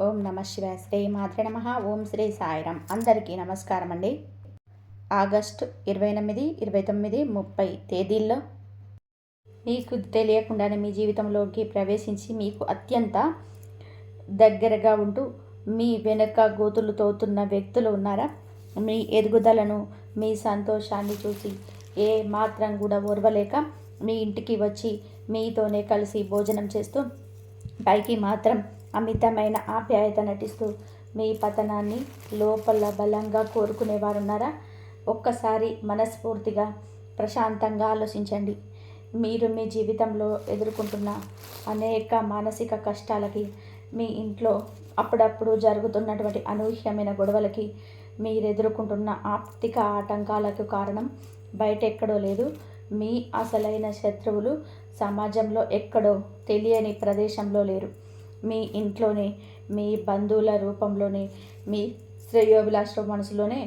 ఓం నమ శివాయ. శ్రీ మాత్రే నమః. ఓం శ్రీ సాయిరామ్. అందరికీ నమస్కారం అండి. ఆగస్టు 28, 29, 30 తేదీల్లో మీకు తెలియకుండానే మీ జీవితంలోకి ప్రవేశించి మీకు అత్యంత దగ్గరగా ఉంటూ మీ వెనుక గోతులు తోతున్న వ్యక్తులు ఉన్నారా? మీ ఎదుగుదలను, మీ సంతోషాన్ని చూసి ఏ మాత్రం కూడా ఓర్వలేక మీ ఇంటికి వచ్చి మీతోనే కలిసి భోజనం చేస్తూ పైకి మాత్రం అమితమైన ఆప్యాయత నటిస్తూ మీ పతనాన్ని లోపల బలంగా కోరుకునేవారున్నారా? ఒక్కసారి మనస్ఫూర్తిగా ప్రశాంతంగా ఆలోచించండి. మీరు మీ జీవితంలో ఎదుర్కొంటున్న అనేక మానసిక కష్టాలకి, మీ ఇంట్లో అప్పుడప్పుడు జరుగుతున్నటువంటి అనూహ్యమైన గొడవలకి, మీరు ఎదుర్కొంటున్న ఆర్థిక ఆటంకాలకు కారణం బయట ఎక్కడో లేదు, మీ అసలైన శత్రువులు సమాజంలో ఎక్కడో తెలియని ప్రదేశంలో లేరు. మీ ఇంట్లోనే, మీ బంధువుల రూపంలోనే, మీ శ్రేయోభిలాష మనసులోనే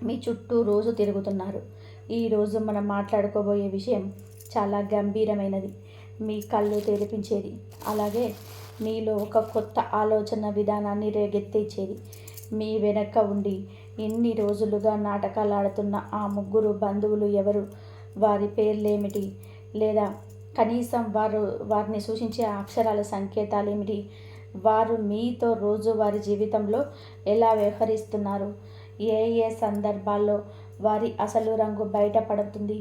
మీ చుట్టూ రోజు తిరుగుతున్నారు. ఈరోజు మనం మాట్లాడుకోబోయే విషయం చాలా గంభీరమైనది, మీ కళ్ళు తెరిపించేది, అలాగే మీలో ఒక కొత్త ఆలోచన విధానాన్ని రేగెత్తించేది. మీ వెనక ఉండి ఎన్ని రోజులుగా నాటకాలు ఆడుతున్న ఆ ముగ్గురు బంధువులు ఎవరు? వారి పేర్లేమిటి? లేదా కనీసం వారిని సూచించే అక్షరాల సంకేతాలు ఏమిటి? వారు మీతో రోజు వారి జీవితంలో ఎలా వ్యవహరిస్తున్నారు? ఏ ఏ సందర్భాల్లో వారి అసలు రంగు బయటపడుతుంది?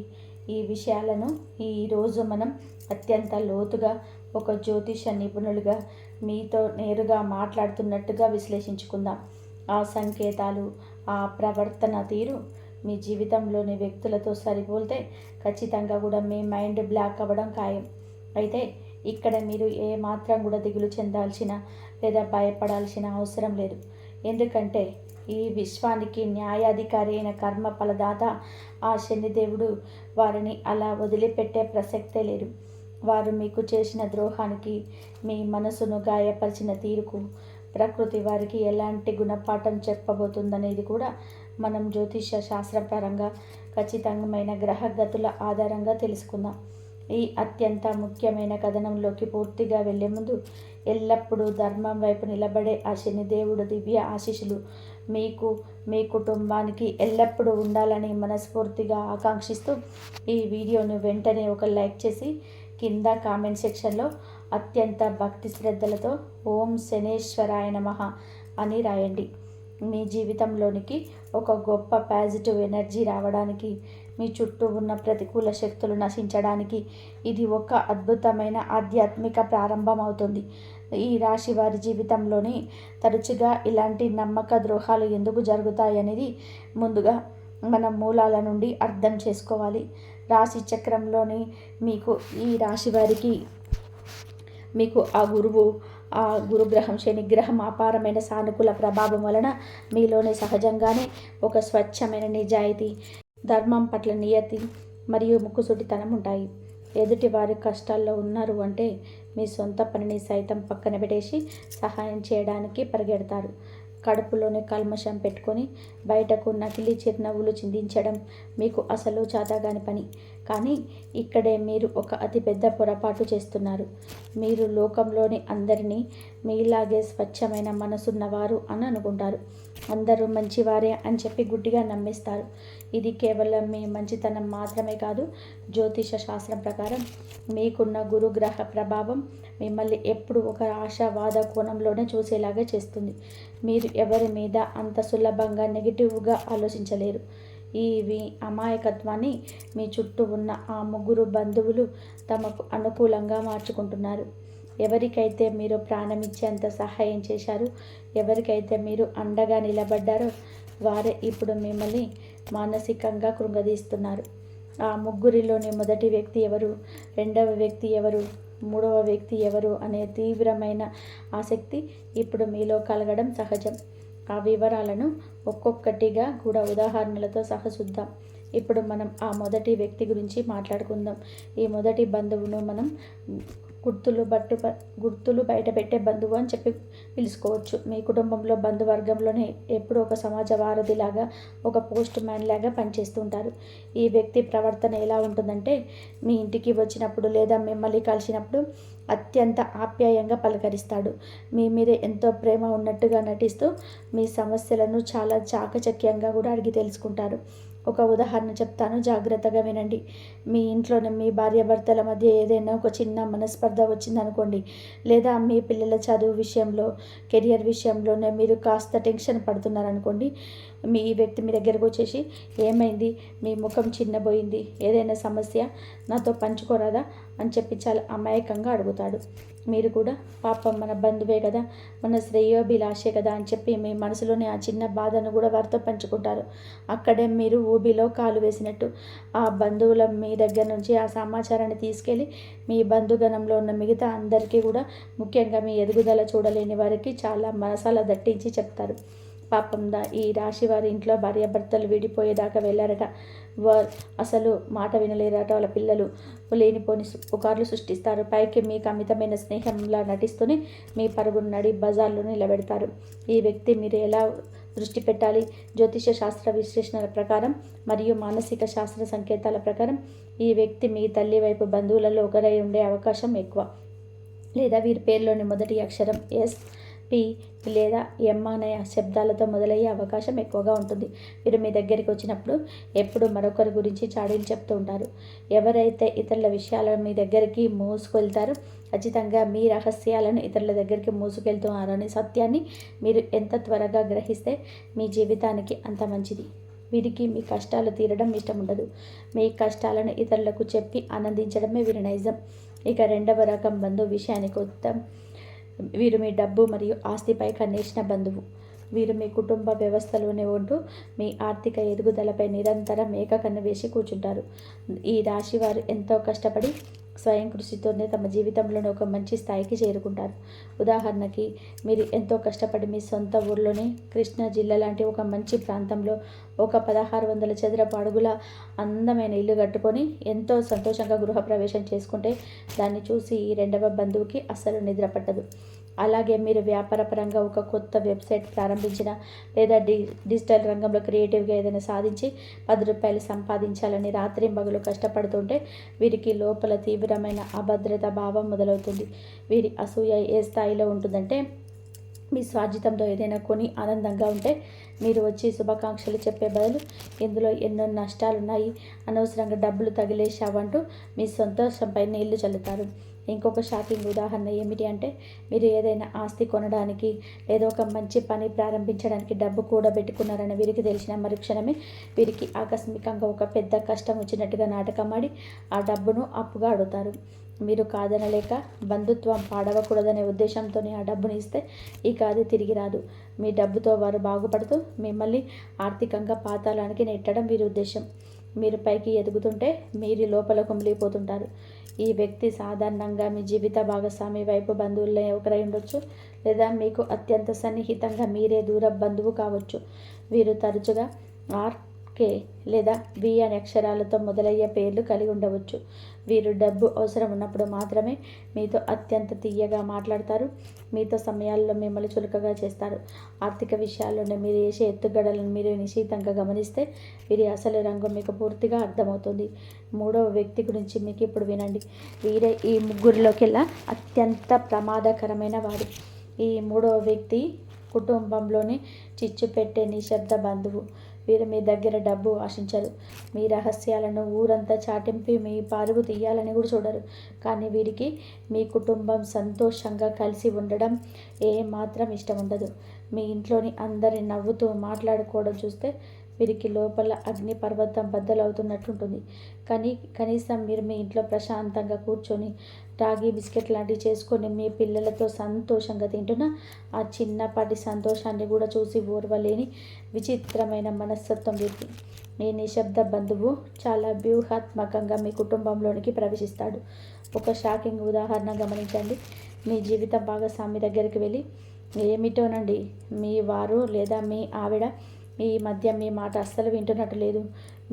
ఈ విషయాలను ఈరోజు మనం అత్యంత లోతుగా ఒక జ్యోతిష నిపుణులుగా మీతో నేరుగా మాట్లాడుతున్నట్టుగా విశ్లేషించుకుందాం. ఆ సంకేతాలు, ఆ ప్రవర్తన తీరు మీ జీవితంలోని వ్యక్తులతో సరిపోలితే ఖచ్చితంగా కూడా మీ మైండ్ బ్లాక్ అవ్వడం ఖాయం. అయితే ఇక్కడ మీరు ఏ మాత్రం కూడా దిగులు చెందాల్సిన లేదా భయపడాల్సిన అవసరం లేదు. ఎందుకంటే ఈ విశ్వానికి న్యాయాధికారి అయిన కర్మ ఫలదాత ఆ శనిదేవుడు వారిని అలా వదిలిపెట్టే ప్రసక్తే లేదు. వారు మీకు చేసిన ద్రోహానికి, మీ మనసును గాయపరిచిన తీరుకు ప్రకృతి వారికి ఎలాంటి గుణపాఠం చెప్పబోతుందనేది కూడా మనం జ్యోతిష శాస్త్రపరంగా ఖచ్చితమైన గ్రహగతుల ఆధారంగా తెలుసుకుందాం. ఈ అత్యంత ముఖ్యమైన కథనంలోకి పూర్తిగా వెళ్లే ముందు ఎల్లప్పుడూ ధర్మం వైపు నిలబడే ఆ శనిదేవుడు దివ్య ఆశీస్సులు మీకు, మీ కుటుంబానికి ఎల్లప్పుడూ ఉండాలని మనస్ఫూర్తిగా ఆకాంక్షిస్తూ ఈ వీడియోను వెంటనే ఒక లైక్ చేసి కింద కామెంట్ సెక్షన్లో అత్యంత భక్తి శ్రద్ధలతో ఓం శనేశ్వరాయ నమః అని రాయండి. మీ జీవితంలోనికి ఒక గొప్ప పాజిటివ్ ఎనర్జీ రావడానికి, మీ చుట్టూ ఉన్న ప్రతికూల శక్తులు నశించడానికి ఇది ఒక అద్భుతమైన ఆధ్యాత్మిక ప్రారంభం అవుతుంది. ఈ రాశి వారి జీవితంలోని తరచుగా ఇలాంటి నమ్మక ద్రోహాలు ఎందుకు జరుగుతాయనేది ముందుగా మన మూలాల నుండి అర్థం చేసుకోవాలి. రాశి చక్రంలోని మీకు ఈ రాశి వారికి మీకు ఆ గురుగ్రహం, శనిగ్రహం అపారమైన సానుకూల ప్రభావం వలన మీలోని సహజంగానే ఒక స్వచ్ఛమైన నిజాయితీ, ధర్మం పట్ల నియతి మరియు ముక్కుసూటితనం ఉంటాయి. ఎదుటి వారి కష్టాల్లో ఉన్నారు అంటే మీ సొంత పనిని సైతం పక్కన పెట్టేసి సహాయం చేయడానికి పరిగెడతారు. కడుపులోనే కల్మషం పెట్టుకొని బయటకు నకిలీ చిరునవ్వులు చిందించడం మీకు అసలు చాతగాని పని. కానీ ఇక్కడే మీరు ఒక అతిపెద్ద పొరపాటు చేస్తున్నారు. మీరు లోకంలోని అందరినీ మీలాగే స్వచ్ఛమైన మనసున్నవారు అని అనుకుంటారు. అందరూ మంచివారే అని చెప్పి గుడ్డిగా నమ్మిస్తారు. ఇది కేవలం మీ మంచితనం మాత్రమే కాదు, జ్యోతిష శాస్త్రం ప్రకారం మీకున్న గురుగ్రహ ప్రభావం మిమ్మల్ని ఎప్పుడు ఒక ఆశావాద కోణంలోనే చూసేలాగా చేస్తుంది. మీరు ఎవరి మీద అంత సులభంగా నెగిటివ్గా ఆలోచించలేరు. ఈ అమాయకత్వాన్ని మీ చుట్టూ ఉన్న ఆ ముగ్గురు బంధువులు తమకు అనుకూలంగా మార్చుకుంటున్నారు. ఎవరికైతే మీరు ప్రాణమిచ్చేంత సహాయం చేశారు, ఎవరికైతే మీరు అండగా నిలబడ్డారో వారే ఇప్పుడు మిమ్మల్ని మానసికంగా కృంగదీస్తున్నారు. ఆ ముగ్గురిలోని మొదటి వ్యక్తి ఎవరు, రెండవ వ్యక్తి ఎవరు, మూడవ వ్యక్తి ఎవరు అనే తీవ్రమైన ఆసక్తి ఇప్పుడు మీలో కలగడం సహజం. ఆ వివరాలను ఒక్కొక్కటిగా కూడా ఉదాహరణలతో సహా చూద్దాం. ఇప్పుడు మనం ఆ మొదటి వ్యక్తి గురించి మాట్లాడుకుందాం. ఈ మొదటి బంధువును మనం గుర్తులు బయట పెట్టే బంధువు అని చెప్పి పిలుచుకోవచ్చు. మీ కుటుంబంలో బంధువర్గంలోనే ఎప్పుడూ ఒక సమాజ వారధిలాగా, ఒక పోస్ట్ మ్యాన్ లాగా పనిచేస్తుంటారు. ఈ వ్యక్తి ప్రవర్తన ఎలా ఉంటుందంటే, మీ ఇంటికి వచ్చినప్పుడు లేదా మిమ్మల్ని కలిసినప్పుడు అత్యంత ఆప్యాయంగా పలకరిస్తాడు. మీ మీద ఎంతో ప్రేమ ఉన్నట్టుగా నటిస్తూ మీ సమస్యలను చాలా చాకచక్యంగా కూడా అడిగి తెలుసుకుంటారు. ఒక ఉదాహరణ చెప్తాను, జాగ్రత్తగా వినండి. మీ ఇంట్లోనే మీ భార్యాభర్తల మధ్య ఏదైనా ఒక చిన్న మనస్పర్ధ వచ్చిందనుకోండి, లేదా మీ పిల్లల చదువు విషయంలో, కెరియర్ విషయంలోనే మీరు కాస్త టెన్షన్ పడుతున్నారనుకోండి, ఈ వ్యక్తి మీ దగ్గరకు వచ్చేసి, ఏమైంది, మీ ముఖం చిన్నబోయింది, ఏదైనా సమస్య నాతో పంచుకోరాదా అని చెప్పి చాలా అమాయకంగా అడుగుతాడు. మీరు కూడా పాపం మన బంధువే కదా, మన శ్రేయోభిలాషే కదా అని చెప్పి మీ మనసులోని ఆ చిన్న బాధను కూడా వారితో పంచుకుంటారు. అక్కడే మీరు ఊబిలో కాలు వేసినట్టు ఆ బంధువుల మీ దగ్గర నుంచి ఆ సమాచారాన్ని తీసుకెళ్ళి మీ బంధుగణంలో ఉన్న మిగతా అందరికీ కూడా, ముఖ్యంగా మీ ఎదుగుదల చూడలేని వారికి చాలా మసాలా దట్టించి చెప్తారు. పాపం ఈ రాశి వారి ఇంట్లో భార్యాభర్తలు విడిపోయేదాకా వెళ్ళారట. అసలు మాట వినలేరట. వాళ్ళ పిల్లలు లేనిపోని పుకార్లు సృష్టిస్తారు. పైకి మీకు అమితమైన స్నేహంలా నటిస్తూనే మీ పరుగును నడి బజార్లో నిలబెడతారు. ఈ వ్యక్తి మీరు ఎలా దృష్టి పెట్టాలి? జ్యోతిష శాస్త్ర విశ్లేషణల ప్రకారం మరియు మానసిక శాస్త్ర సంకేతాల ప్రకారం ఈ వ్యక్తి మీ తల్లి వైపు బంధువులలో ఒకరై ఉండే అవకాశం ఎక్కువ. లేదా వీరి పేరులోని మొదటి అక్షరం ఎస్, పి లేదా ఎం అనే శబ్దాలతో మొదలయ్యే అవకాశం ఎక్కువగా ఉంటుంది. వీరు మీ దగ్గరికి వచ్చినప్పుడు ఎప్పుడు మరొకరి గురించి చాడీలు చెప్తూ ఉంటారు. ఎవరైతే ఇతరుల విషయాలను మీ దగ్గరికి మోసుకెళ్తారో ఖచ్చితంగా మీ రహస్యాలను ఇతరుల దగ్గరికి మోసుకెళ్తున్నారనే సత్యాన్ని మీరు ఎంత త్వరగా గ్రహిస్తే మీ జీవితానికి అంత మంచిది. వీరికి మీ కష్టాలు తీరడం ఇష్టం ఉండదు. మీ కష్టాలను ఇతరులకు చెప్పి ఆనందించడమే వీరి నైజం. ఇక రెండవ రకం బంధువు విషయానికి వద్దాం. వీరు మీ డబ్బు మరియు ఆస్తిపై కన్నేసిన బంధువు. వీరు మీ కుటుంబ వ్యవస్థలోనే ఉంటూ మీ ఆర్థిక ఎదుగుదలపై నిరంతరం ఏకకన్ను వేసి కూర్చుంటారు. ఈ రాశి వారు ఎంతో కష్టపడి స్వయం కృషితోనే తమ జీవితంలోనే ఒక మంచి స్థాయికి చేరుకుంటారు. ఉదాహరణకి, మీరు ఎంతో కష్టపడి మీ సొంత ఊర్లోని కృష్ణా జిల్లా లాంటి ఒక మంచి ప్రాంతంలో ఒక 1600 చదరపు అడుగుల అందమైన ఇల్లు కట్టుకొని ఎంతో సంతోషంగా గృహప్రవేశం చేసుకుంటే దాన్ని చూసి ఈ రెండవ బంధువుకి అస్సలు నిద్ర పట్టదు. అలాగే మీరు వ్యాపారపరంగా ఒక కొత్త వెబ్సైట్ ప్రారంభించిన లేదా డిజిటల్ రంగంలో క్రియేటివ్గా ఏదైనా సాధించి 10 రూపాయలు సంపాదించాలని రాత్రింబగలు కష్టపడుతుంటే వీరికి లోపల తీవ్రమైన అభద్రత భావం మొదలవుతుంది. వీరి అసూయ ఏ స్థాయిలో ఉంటుందంటే, మీ స్వార్జితంతో ఏదైనా కొని ఆనందంగా ఉంటే మీరు వచ్చి శుభాకాంక్షలు చెప్పే బదులు, ఇందులో ఎన్నో నష్టాలున్నాయి, అనవసరంగా డబ్బులు తగిలేశావంటూ మీ సంతోషంపై నీళ్లు చల్లుతారు. ఇంకొక షాకింగ్ ఉదాహరణ ఏమిటి అంటే, మీరు ఏదైనా ఆస్తి కొనడానికి లేదా ఒక మంచి పని ప్రారంభించడానికి డబ్బు కూడబెట్టుకున్నారని వీరికి తెలిసిన మరుక్షణమే వీరికి ఆకస్మికంగా ఒక పెద్ద కష్టం వచ్చినట్టుగా నాటకమాడి ఆ డబ్బును అప్పుగా అడుగుతారు. మీరు కాదనలేక బంధుత్వం పాడవకూడదనే ఉద్దేశంతోనే ఆ డబ్బుని ఇస్తే ఇక అది తిరిగి రాదు. మీ డబ్బుతో వారు బాగుపడుతూ మిమ్మల్ని ఆర్థికంగా పాతాళానికి నెట్టడం వీరి ఉద్దేశం. మీరు పైకి ఎదుగుతుంటే మీరు లోపల కుమిలిపోతుంటారు. ఈ వ్యక్తి సాధారణంగా మీ జీవిత భాగస్వామి వైపు బంధువుల్లో ఒకరై ఉండొచ్చు, లేదా మీకు అత్యంత సన్నిహితంగా మీరే దూర బంధువు కావచ్చు. వీరు తరచుగా ఆర్కే లేదా వి అనే అక్షరాలతో మొదలయ్యే పేర్లు కలిగి ఉండవచ్చు. వీరు డబ్బు అవసరం ఉన్నప్పుడు మాత్రమే మీతో అత్యంత తీయగా మాట్లాడతారు. మీతో సమయాల్లో మిమ్మల్ని చులకగా చేస్తారు. ఆర్థిక విషయాల్లోనే మీరు చేసే ఎత్తుగడలను మీరు నిశితంగా గమనిస్తే వీరి అసలు రంగు మీకు పూర్తిగా అర్థమవుతుంది. మూడవ వ్యక్తి గురించి మీకు ఇప్పుడు వినండి. వీరే ఈ ముగ్గురిలోకెల్లా అత్యంత ప్రమాదకరమైన వాడు. ఈ మూడవ వ్యక్తి కుటుంబంలోని చిచ్చు పెట్టే నిశ్శబ్ద బంధువు. వీరు మీ దగ్గర డబ్బు ఆశించరు. మీ రహస్యాలను ఊరంతా చాటింపి మీ పరువు తీయాలని కూడా చూడరు. కానీ వీరికి మీ కుటుంబం సంతోషంగా కలిసి ఉండడం ఏమాత్రం ఇష్టం ఉండదు. మీ ఇంట్లోని అందరి నవ్వుతూ మాట్లాడుకోవడం చూస్తే వీరికి లోపల అగ్ని పర్వతం బద్దలవుతున్నట్టుంటుంది. కానీ కనీసం మీరు మీ ఇంట్లో ప్రశాంతంగా కూర్చొని రాగి బిస్కెట్ లాంటివి చేసుకొని మీ పిల్లలతో సంతోషంగా తింటున్న ఆ చిన్నపాటి సంతోషాన్ని కూడా చూసి ఓర్వలేని విచిత్రమైన మనస్తత్వం వీరికి. మీ నిశ్శబ్ద బంధువు చాలా వ్యూహాత్మకంగా మీ కుటుంబంలోనికి ప్రవేశిస్తాడు. ఒక షాకింగ్ ఉదాహరణ గమనించండి. మీ జీవిత భాగస్వామి దగ్గరికి వెళ్ళి, ఏమిటోనండి, మీ వారు లేదా మీ ఆవిడ ఈ మధ్య మీ మాట అస్సలు వింటున్నట్టు లేదు,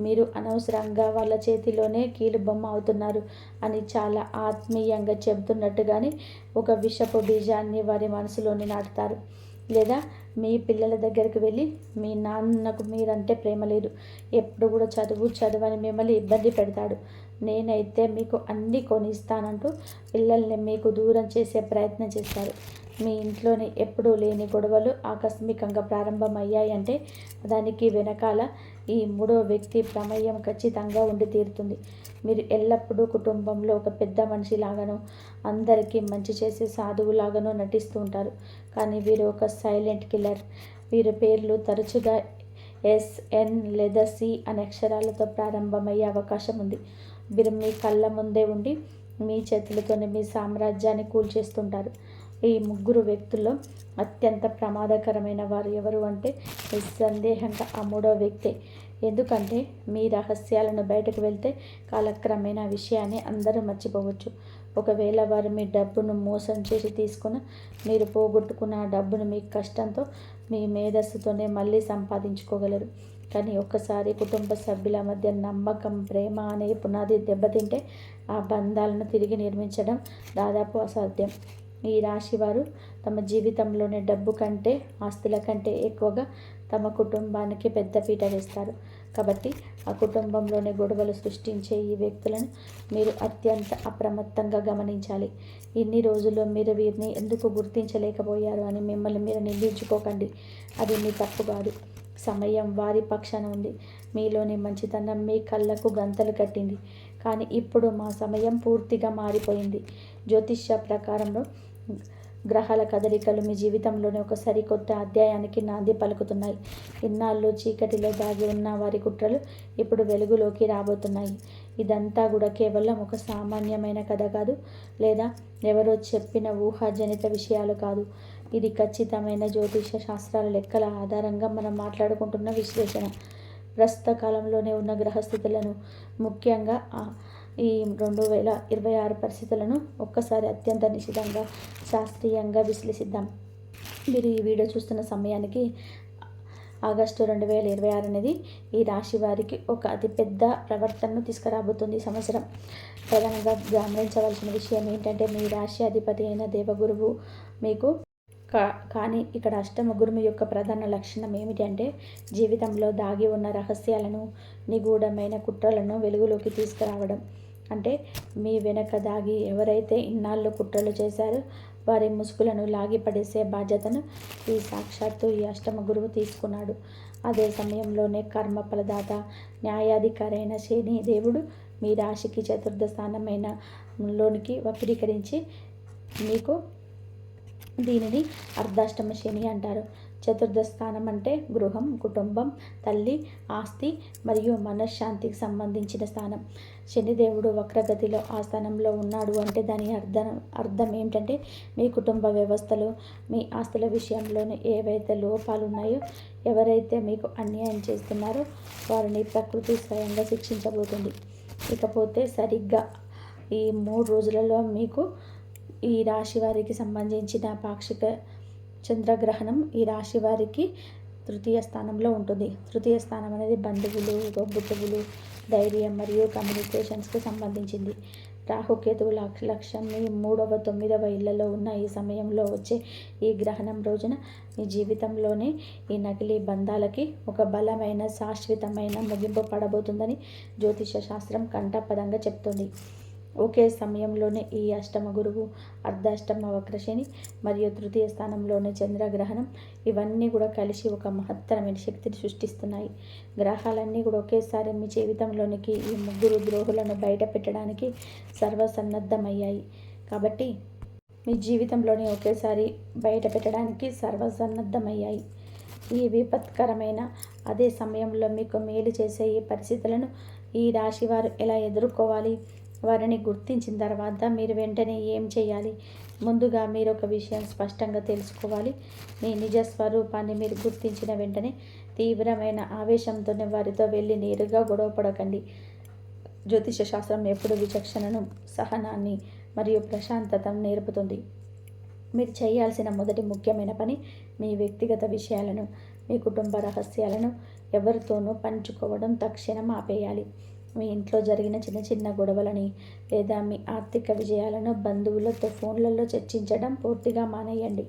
మీరు అనవసరంగా వాళ్ళ చేతిలోనే కీలుబొమ్మ అవుతున్నారు అని చాలా ఆత్మీయంగా చెబుతున్నట్టుగానే ఒక విషపు బీజాన్ని వారి మనసులోని నాటుతారు. లేదా మీ పిల్లల దగ్గరికి వెళ్ళి మీ నాన్నకు మీరంటే ప్రేమ లేదు, ఎప్పుడు కూడా చదువు అని మిమ్మల్ని ఇబ్బంది పెడతాడు, నేనైతే మీకు అన్నీ కొనిస్తానంటూ పిల్లల్ని మీకు దూరం చేసే ప్రయత్నం చేస్తారు. మీ ఇంట్లోని ఎప్పుడూ లేని గొడవలు ఆకస్మికంగా ప్రారంభమయ్యాయంటే దానికి వెనకాల ఈ మూడో వ్యక్తి ప్రమేయం ఖచ్చితంగా ఉండి తీరుతుంది. మీరు ఎల్లప్పుడూ కుటుంబంలో ఒక పెద్ద మనిషిలాగానో అందరికీ మంచి చేసే సాధువులాగానో నటిస్తూ ఉంటారు. కానీ వీరు ఒక సైలెంట్ కిల్లర్. వీరి పేర్లు తరచుగా SN లేదా C అనే అక్షరాలతో ప్రారంభమయ్యే అవకాశం ఉంది. వీరు మీ కళ్ళ ముందే ఉండి మీ చేతులతోనే మీ సామ్రాజ్యాన్ని కూల్చేస్తుంటారు. ఈ ముగ్గురు వ్యక్తుల్లో అత్యంత ప్రమాదకరమైన వారు ఎవరు అంటే నిస్సందేహంగా ఆ మూడో వ్యక్తే. ఎందుకంటే మీ రహస్యాలను బయటకు వెళ్తే కాలక్రమేణా విషయాన్ని అందరూ మర్చిపోవచ్చు. ఒకవేళ వారు మీ డబ్బును మోసం చేసి తీసుకున్న మీరు పోగొట్టుకున్న ఆ డబ్బును మీ కష్టంతో మీ మేధస్సుతోనే మళ్ళీ సంపాదించుకోగలరు. కానీ ఒక్కసారి కుటుంబ సభ్యుల మధ్య నమ్మకం, ప్రేమ అనే పునాది దెబ్బతింటే ఆ బంధాలను తిరిగి నిర్మించడం దాదాపు అసాధ్యం. ఈ రాశి వారు తమ జీవితంలోని డబ్బు కంటే, ఆస్తుల కంటే ఎక్కువగా తమ కుటుంబానికి పెద్దపీట వేస్తారు. కాబట్టి ఆ కుటుంబంలోని గొడవలు సృష్టించే ఈ వ్యక్తులను మీరు అత్యంత అప్రమత్తంగా గమనించాలి. ఇన్ని రోజుల్లో మీరు వీరిని ఎందుకు గుర్తించలేకపోయారు అని మిమ్మల్ని మీరు నిందించుకోకండి. అది మీ తప్పు కాదు. సమయం వారి పక్షాన ఉంది. మీలోని మంచితనం మీ కళ్ళకు గంతలు కట్టింది. కానీ ఇప్పుడు మా సమయం పూర్తిగా మారిపోయింది. జ్యోతిష్య ప్రకారంలో గ్రహాల కదలికలు మీ జీవితంలోని ఒక సరికొత్త అధ్యాయానికి నాంది పలుకుతున్నాయి. ఇన్నాళ్ళు చీకటిలో దాగి ఉన్న వారి కుట్రలు ఇప్పుడు వెలుగులోకి రాబోతున్నాయి. ఇదంతా కూడా కేవలం ఒక సామాన్యమైన కథ కాదు, లేదా ఎవరో చెప్పిన ఊహాజనిత విషయాలు కాదు. ఇది ఖచ్చితమైన జ్యోతిష శాస్త్రాల లెక్కల ఆధారంగా మనం మాట్లాడుకుంటున్న విశ్లేషణ. ప్రస్తుత కాలంలోనే ఉన్న గ్రహస్థితులను, ముఖ్యంగా ఈ 2026 పరిస్థితులను ఒక్కసారి అత్యంత నిశితంగా శాస్త్రీయంగా విశ్లేషిద్దాం. మీరు ఈ వీడియో చూస్తున్న సమయానికి ఆగస్టు 2026 అనేది ఈ రాశి వారికి ఒక అతిపెద్ద ప్రవర్తనను తీసుకురాబోతుంది. ఈ సంవత్సరం ప్రధానంగా గమనించవలసిన విషయం ఏంటంటే మీ రాశి అధిపతి అయిన దేవగురువు మీకు కానీ ఇక్కడ అష్టమ గురువు యొక్క ప్రధాన లక్షణం ఏమిటంటే జీవితంలో దాగి ఉన్న రహస్యాలను, నిగూఢమైన కుట్రలను వెలుగులోకి తీసుకురావడం. అంటే మీ వెనక దాగి ఎవరైతే ఇన్నాళ్ళు కుట్రలు చేశారో వారి ముసుగులను లాగిపడేసే బాధ్యతను ఈ సాక్షాత్తు ఈ అష్టమ గురువు తీసుకున్నాడు. అదే సమయంలోనే కర్మ ఫలదాత, న్యాయాధికారి అయిన శని దేవుడు మీ రాశికి చతుర్థ స్థానమైన లోనికి వక్రీకరించి మీకు దీనిని అర్ధాష్టమ శని అంటారు. చతుర్థ స్థానం అంటే గృహం, కుటుంబం, తల్లి, ఆస్తి మరియు మనశ్శాంతికి సంబంధించిన స్థానం. శనిదేవుడు వక్రగతిలో ఆ స్థానంలో ఉన్నాడు అంటే దాని అర్థం ఏమిటంటే మీ కుటుంబ వ్యవస్థలో, మీ ఆస్తుల విషయంలోనే ఏవైతే లోపాలు ఉన్నాయో, ఎవరైతే మీకు అన్యాయం చేస్తున్నారో వారిని ప్రకృతి స్వయంగా శిక్షించబోతుంది. ఇకపోతే సరిగ్గా ఈ 3 రోజులలో మీకు ఈ రాశి వారికి సంబంధించిన పాక్షిక చంద్రగ్రహణం ఈ రాశి వారికి తృతీయ స్థానంలో ఉంటుంది. తృతీయ స్థానం అనేది బంధువులు, తోబుట్టువులు, ధైర్యం మరియు కమ్యూనికేషన్స్కి సంబంధించింది. రాహుకేతువుల లక్ష్యం మీ 3వ, 9వ ఇళ్లలో ఉన్న ఈ సమయంలో వచ్చే ఈ గ్రహణం రోజున మీ జీవితంలోనే ఈ నకిలీ బంధాలకి ఒక బలమైన, శాశ్వతమైన ముగింపు పడబోతుందని జ్యోతిష శాస్త్రం కంఠపదంగా చెప్తుంది. ఒకే సమయంలోనే ఈ అష్టమ గురువు, అర్ధాష్టమ వక్రశని మరియు తృతీయ స్థానంలోని చంద్రగ్రహణం ఇవన్నీ కూడా కలిసి ఒక మహత్తరమైన శక్తిని సృష్టిస్తున్నాయి. గ్రహాలన్నీ కూడా ఒకేసారి మీ జీవితంలోనికి ఈ ముగ్గురు ద్రోహులను బయట పెట్టడానికి సర్వసన్నద్ధమయ్యాయి. కాబట్టి మీ జీవితంలోని ఒకేసారి బయట పెట్టడానికి సర్వసన్నద్ధమయ్యాయి. ఈ విపత్కరమైన అదే సమయంలో మీకు మేలు చేసే ఈ పరిస్థితులను ఈ రాశివారు ఎలా ఎదుర్కోవాలి, వారిని గుర్తించిన తర్వాత మీరు వెంటనే ఏం చేయాలి? ముందుగా మీరు ఒక విషయం స్పష్టంగా తెలుసుకోవాలి. మీ నిజ స్వరూపాన్ని మీరు గుర్తించిన వెంటనే తీవ్రమైన ఆవేశంతోనే వారితో వెళ్ళి నేరుగా గొడవ పడకండి. జ్యోతిష శాస్త్రం ఎప్పుడు విచక్షణను, సహనాన్ని మరియు ప్రశాంతతను నేర్పుతుంది. మీరు చేయాల్సిన మొదటి ముఖ్యమైన పని మీ వ్యక్తిగత విషయాలను, మీ కుటుంబ రహస్యాలను ఎవరితోనూ పంచుకోవడం తక్షణం ఆపేయాలి. మీ ఇంట్లో జరిగిన చిన్న చిన్న గొడవలని లేదా మీ ఆర్థిక విజయాలను బంధువులతో ఫోన్లలో చర్చించడం పూర్తిగా మానేయండి.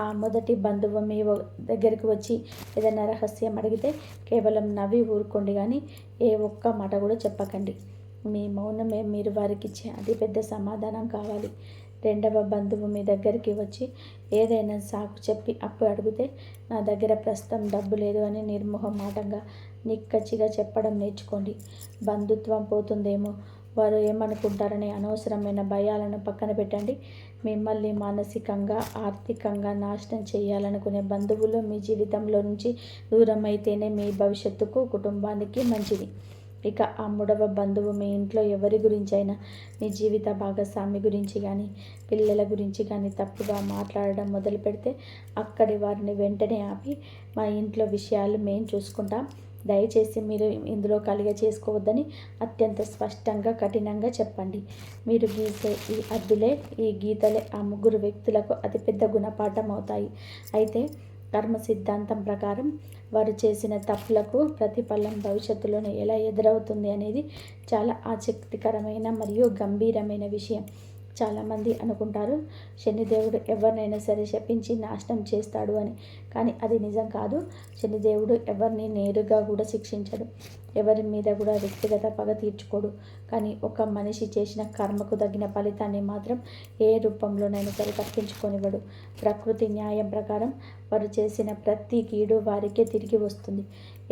ఆ మొదటి బంధువు మీ దగ్గరికి వచ్చి ఏదైనా రహస్యం అడిగితే కేవలం నవ్వి ఊరుకోండి, కానీ ఏ ఒక్క మాట కూడా చెప్పకండి. మీ మౌనమే మీరు వారికి ఇచ్చే అతిపెద్ద సమాధానం కావాలి. రెండవ బంధువు మీ దగ్గరికి వచ్చి ఏదైనా సాకు చెప్పి అప్పు అడిగితే, నా దగ్గర ప్రస్తుతం డబ్బు లేదు అని నిర్మోహమాటంగా నిక్కచ్చిగా చెప్పడం నేర్చుకోండి. బంధుత్వం పోతుందేమో, వారు ఏమనుకుంటారనే అనవసరమైన భయాలను పక్కన పెట్టండి. మిమ్మల్ని మానసికంగా, ఆర్థికంగా నాశనం చేయాలనుకునే బంధువులు మీ జీవితంలో నుంచి దూరం అయితేనే మీ భవిష్యత్తుకు, కుటుంబానికి మంచిది. ఇక ఆ మూడవ బంధువు మీ ఇంట్లో ఎవరి గురించి అయినా, మీ జీవిత భాగస్వామి గురించి కానీ, పిల్లల గురించి కానీ తప్పుగా మాట్లాడడం మొదలు పెడితే అక్కడి వారిని వెంటనే ఆపి, మా ఇంట్లో విషయాలు మేము చూసుకుంటాం, దయచేసి మీరు ఇందులో చేసుకోవద్దని అత్యంత స్పష్టంగా, కఠినంగా చెప్పండి. మీరు గీసే ఈ అద్దులే, ఈ గీతలే ఆ ముగ్గురు వ్యక్తులకు అతిపెద్ద గుణపాఠం అవుతాయి. అయితే కర్మ సిద్ధాంతం ప్రకారం వారు చేసిన తప్పులకు ప్రతిఫలం భవిష్యత్తులోనే ఎలా ఎదురవుతుంది అనేది చాలా ఆసక్తికరమైన మరియు గంభీరమైన విషయం. చాలామంది అనుకుంటారు శనిదేవుడు ఎవరినైనా సరే శపించి నాశనం చేస్తాడు అని, కానీ అది నిజం కాదు. శనిదేవుడు ఎవరిని నేరుగా కూడా శిక్షించడు, ఎవరి మీద కూడా వ్యక్తిగత పగ తీర్చుకోడు. కానీ ఒక మనిషి చేసిన కర్మకు తగిన ఫలితాన్ని మాత్రం ఏ రూపంలోనైనా సరే తప్పించుకొనివ్వడు. ప్రకృతి న్యాయం ప్రకారం వారు చేసిన ప్రతి కీడు వారికే తిరిగి వస్తుంది.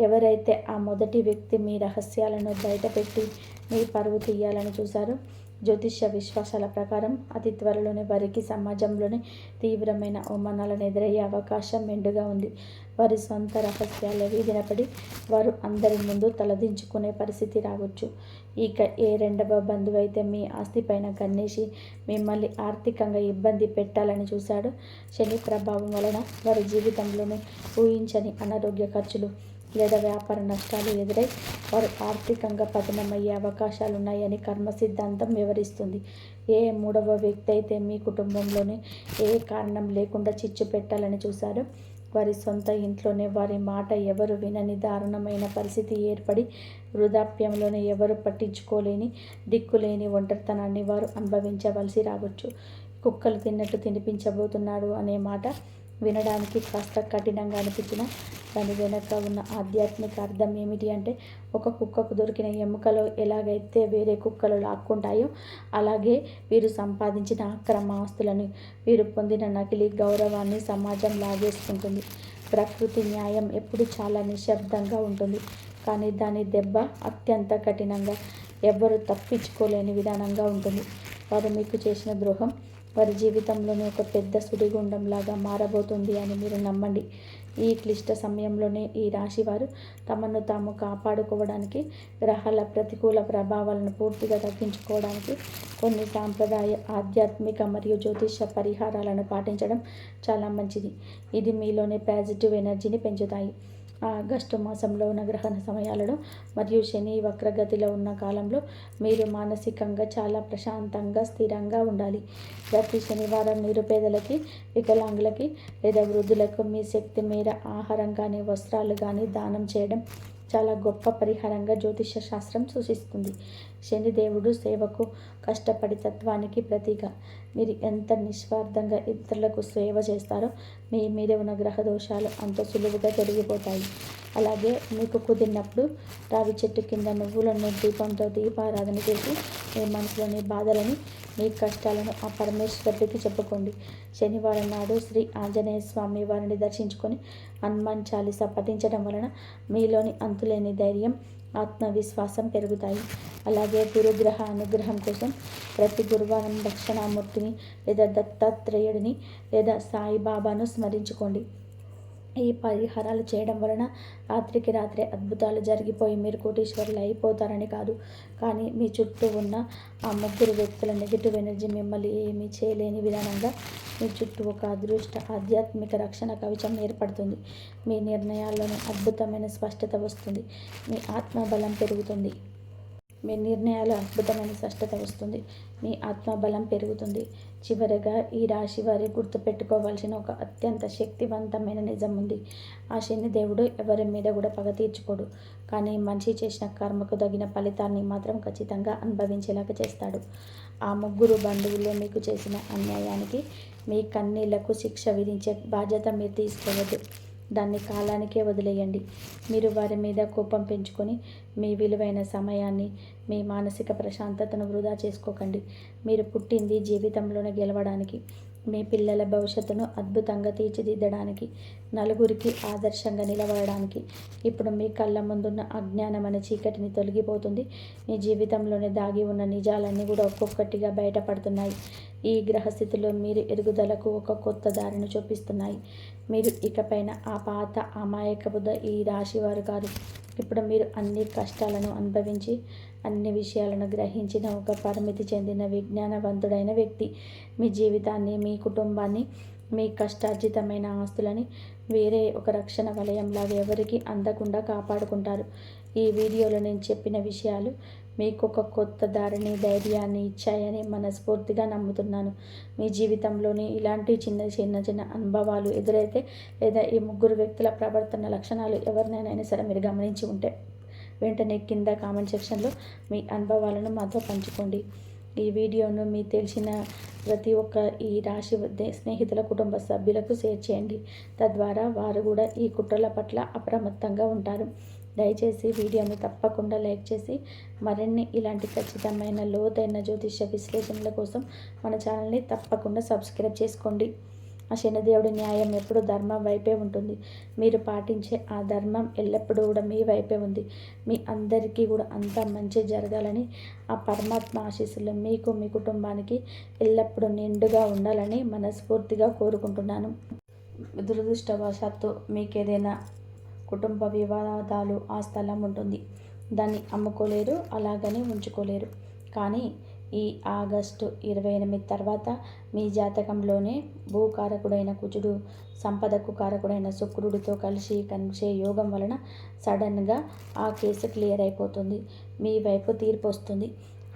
ఎవరైతే ఆ మొదటి వ్యక్తి మీ రహస్యాలను బయటపెట్టి మీ పరువు తీయాలని చూశారో, జ్యోతిష్య విశ్వాసాల ప్రకారం అతి త్వరలోనే వారికి సమాజంలోనే తీవ్రమైన అవమానాలను ఎదురయ్యే అవకాశం మెండుగా ఉంది. వారి సొంత రహస్యాల వీధిన పడి వారు అందరి ముందు తలదించుకునే పరిస్థితి రావచ్చు. ఇక ఏ రెండవ బంధువు అయితే మీ ఆస్తిపైన కన్నేసి మిమ్మల్ని ఆర్థికంగా ఇబ్బంది పెట్టాలని చూశాడో, శని ప్రభావం వలన వారి జీవితంలోనే ఊహించని అనారోగ్య ఖర్చులు లేదా వ్యాపార నష్టాలు ఎదురై వారు ఆర్థికంగా పతనమయ్యే అవకాశాలున్నాయని కర్మ సిద్ధాంతం వివరిస్తుంది. ఏ మూడవ వ్యక్తి అయితే మీ కుటుంబంలోనే ఏ కారణం లేకుండా చిచ్చు పెట్టాలని చూశారో, వారి సొంత ఇంట్లోనే వారి మాట ఎవరు వినని దారుణమైన పరిస్థితి ఏర్పడి వృద్ధాప్యంలోనే ఎవరు పట్టించుకోలేని, దిక్కులేని ఒంటరితనాన్ని వారు అనుభవించవలసి రావచ్చు. కుక్కలు తిన్నట్టు తినిపించబోతున్నాడు అనే మాట వినడానికి కాస్త కఠినంగా అనిపించినా దాని వెనక ఉన్న ఆధ్యాత్మిక అర్థం ఏమిటి అంటే, ఒక కుక్కకు దొరికిన ఎముకలో ఎలాగైతే వేరే కుక్కలు లాక్కుంటాయో, అలాగే వీరు సంపాదించిన అక్రమ ఆస్తులను, వీరు పొందిన నకిలీ గౌరవాన్ని సమాజం లాగేసుకుంటుంది. ప్రకృతి న్యాయం ఎప్పుడు చాలా నిశ్శబ్దంగా ఉంటుంది, కానీ దాని దెబ్బ అత్యంత కఠినంగా, ఎవ్వరూ తప్పించుకోలేని విధానంగా ఉంటుంది. వారు మీకు చేసిన ద్రోహం వారి జీవితంలోనే ఒక పెద్ద సుడిగుండంలాగా మారబోతుంది అని మీరు నమ్మండి. ఈ క్లిష్ట సమయంలోనే ఈ రాశి వారు తమను తాము కాపాడుకోవడానికి, గ్రహాల ప్రతికూల ప్రభావాలను పూర్తిగా తగ్గించుకోవడానికి కొన్ని సాంప్రదాయ, ఆధ్యాత్మిక మరియు జ్యోతిష పరిహారాలను పాటించడం చాలా మంచిది. ఇది మీలోని పాజిటివ్ ఎనర్జీని పెంచుతాయి. ఆగస్టు మాసంలో ఉన్న గ్రహణ సమయాలలో మరియు శని వక్రగతిలో ఉన్న కాలంలో మీరు మానసికంగా చాలా ప్రశాంతంగా, స్థిరంగా ఉండాలి. ప్రతి శనివారం నిరుపేదలకి, వికలాంగులకి లేదా వృద్ధులకు మీ శక్తి మేర ఆహారం కానీ, వస్త్రాలు కానీ దానం చేయడం చాలా గొప్ప పరిహారంగా జ్యోతిష శాస్త్రం సూచిస్తుంది. శనిదేవుడు సేవకు, కష్టపడి తత్వానికి ప్రతీక. మీరు ఎంత నిస్వార్థంగా ఇతరులకు సేవ చేస్తారో మీ మీద ఉన్న గ్రహ దోషాలు అంత సులువుగా తొలగిపోతాయి. అలాగే మీకు కుదిరినప్పుడు రావి చెట్టు కింద నువ్వుల దీపంతో దీపారాధన చేసి మీ మనసులోని బాధలని, మీ కష్టాలను ఆ పరమేశ్వరుడికి చెప్పుకోండి. శనివారం నాడు శ్రీ ఆంజనేయ స్వామి వారిని దర్శించుకొని హనుమాన్ చాలీసా పఠించడం వలన మీలోని అంతులేని ధైర్యం, ఆత్మవిశ్వాసం పెరుగుతాయి. అలాగే గురుగ్రహ అనుగ్రహం కోసం ప్రతి గురువారం దక్షిణామూర్తిని లేదా దత్తాత్రేయుడిని లేదా సాయిబాబాను స్మరించుకోండి. ఈ పరిహారాలు చేయడం వలన రాత్రికి రాత్రే అద్భుతాలు జరిగిపోయి మీరు కోటీశ్వరులు అయిపోతారని కాదు, కానీ మీ చుట్టూ ఉన్న ఆ ముగ్గురు వ్యక్తుల నెగిటివ్ ఎనర్జీ మిమ్మల్ని ఏమీ చేయలేని విధానంగా మీ చుట్టూ ఒక అదృష్ట ఆధ్యాత్మిక రక్షణ కవచం ఏర్పడుతుంది. మీ నిర్ణయాల్లోనే అద్భుతమైన స్పష్టత వస్తుంది. మీ ఆత్మబలం పెరుగుతుంది. మీ నిర్ణయాలు అద్భుతమైన స్పష్టత వస్తుంది. మీ ఆత్మబలం పెరుగుతుంది. చివరగా ఈ రాశి వారి గుర్తుపెట్టుకోవాల్సిన ఒక అత్యంత శక్తివంతమైన నిజం ఉంది. ఆ శని దేవుడు ఎవరి మీద కూడా పగ తీర్చుకోడు. కానీ మనిషి చేసిన కర్మకు తగిన ఫలితాన్ని మాత్రం ఖచ్చితంగా అనుభవించేలాగా చేస్తాడు. ఆ ముగ్గురు బంధువుల్లో మీకు చేసిన అన్యాయానికి, మీ కన్నీళ్లకు శిక్ష విధించే బాధ్యత మీరు తీసుకోవద్దు. దాన్ని కాలానికే వదిలేయండి. మీరు వారి మీద కోపం పెంచుకొని మీ విలువైన సమయాన్ని, మీ మానసిక ప్రశాంతతను వృధా చేసుకోకండి. మీరు పుట్టింది జీవితంలోనే గెలవడానికి, మీ పిల్లల భవిష్యత్తును అద్భుతంగా తీర్చిదిద్దడానికి, నలుగురికి ఆదర్శంగా నిలబడడానికి. ఇప్పుడు మీ కళ్ళ ముందున్న అజ్ఞానం అనే చీకటిని తొలగిపోతుంది. మీ జీవితంలోనే దాగి ఉన్న నిజాలన్నీ కూడా ఒక్కొక్కటిగా బయటపడుతున్నాయి. ఈ గ్రహస్థితిలో మీరు ఎదుగుదలకు ఒక కొత్త దారిని చూపిస్తున్నాయి. మీరు ఇకపైన ఆ పాత అమాయకపు ఈ రాశివారు కాదు. ఇప్పుడు మీరు అన్ని కష్టాలను అనుభవించి, అన్ని విషయాలను గ్రహించిన ఒక పరిమితి చెందిన విజ్ఞానవంతుడైన వ్యక్తి. మీ జీవితాన్ని, మీ కుటుంబాన్ని, మీ కష్టార్జితమైన ఆస్తులని వేరే ఒక రక్షణ వలయంలాగా ఎవరికి అందకుండా కాపాడుకుంటారు. ఈ వీడియోలో నేను చెప్పిన విషయాలు మీకు ఒక కొత్త దారిని, ధైర్యాన్ని ఇచ్చాయని మనస్ఫూర్తిగా నమ్ముతున్నాను. మీ జీవితంలోని ఇలాంటి చిన్న చిన్న అనుభవాలు ఎదురైతే, లేదా ఈ ముగ్గురు వ్యక్తుల ప్రవర్తన లక్షణాలు ఎవరినైనా సరే మీరు గమనించి ఉంటే, వెంటనే కింద కామెంట్ సెక్షన్లో మీ అనుభవాలను మాతో పంచుకోండి. ఈ వీడియోను మీ తెలిసిన ప్రతి ఒక్క ఈ రాశి స్నేహితుల, కుటుంబ సభ్యులకు షేర్ చేయండి. తద్వారా వారు కూడా ఈ కుట్రల పట్ల అప్రమత్తంగా ఉంటారు. దయచేసి వీడియోని తప్పకుండా లైక్ చేసి మరిన్ని ఇలాంటి ఖచ్చితమైన లోతైన జ్యోతిష్య విశ్లేషణల కోసం మన ఛానల్ని తప్పకుండా సబ్స్క్రైబ్ చేసుకోండి. ఆ శనిదేవుడి న్యాయం ఎప్పుడు ధర్మం వైపే ఉంటుంది. మీరు పాటించే ఆ ధర్మం ఎల్లప్పుడూ కూడా మీ వైపే ఉంది. మీ అందరికీ కూడా అంతా మంచి జరగాలని, ఆ పరమాత్మ ఆశీస్సులు మీకు, మీ కుటుంబానికి ఎల్లప్పుడూ నిండుగా ఉండాలని మనస్ఫూర్తిగా కోరుకుంటున్నాను. దురదృష్టవశాత్తు మీకు ఏదైనా కుటుంబ వివాదాలు, ఆ స్థలం ఉంటుంది, దాన్ని అమ్ముకోలేరు, అలాగని ఉంచుకోలేరు. కానీ ఈ ఆగస్టు 28 తర్వాత మీ జాతకంలోనే భూకారకుడైన కుజుడు, సంపదకు కారకుడైన శుక్రుడితో కలిసే యోగం వలన సడన్గా ఆ కేసు క్లియర్ అయిపోతుంది. మీ వైపు తీర్పు వస్తుంది.